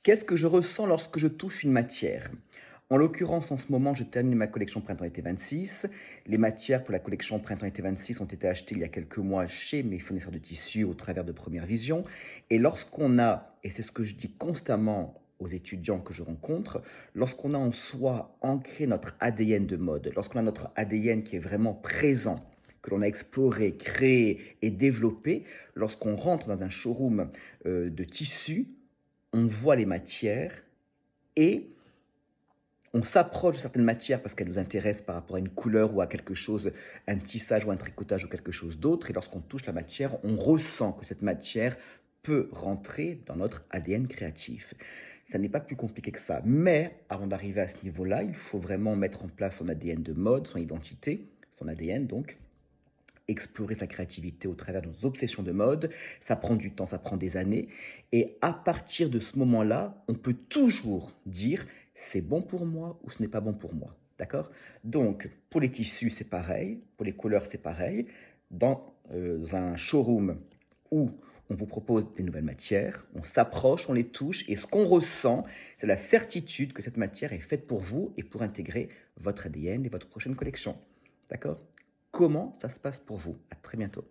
Qu'est-ce que je ressens lorsque je touche une matière? En l'occurrence, en ce moment, je termine ma collection printemps-été 26. Les matières pour la collection printemps-été 26 ont été achetées il y a quelques mois chez mes fournisseurs de tissus au travers de Première Vision. Et lorsqu'on a, et c'est ce que je dis constamment aux étudiants que je rencontre, lorsqu'on a en soi ancré notre ADN de mode, lorsqu'on a notre ADN qui est vraiment présent, que l'on a exploré, créé et développé, lorsqu'on rentre dans un showroom de tissus, on voit les matières et on s'approche de certaines matières parce qu'elles nous intéressent par rapport à une couleur ou à quelque chose, un tissage ou un tricotage ou quelque chose d'autre. Et lorsqu'on touche la matière, on ressent que cette matière peut rentrer dans notre ADN créatif. Ça n'est pas plus compliqué que ça. Mais avant d'arriver à ce niveau-là, il faut vraiment mettre en place son ADN de mode, son identité, son ADN donc, explorer sa créativité au travers de nos obsessions de mode. Ça prend du temps, ça prend des années. Et à partir de ce moment-là, on peut toujours dire c'est bon pour moi ou ce n'est pas bon pour moi. D'accord? Donc, pour les tissus, c'est pareil. Pour les couleurs, c'est pareil. Dans un showroom où on vous propose des nouvelles matières, on s'approche, on les touche, et ce qu'on ressent, c'est la certitude que cette matière est faite pour vous et pour intégrer votre ADN et votre prochaine collection. D'accord? Comment ça se passe pour vous? À très bientôt.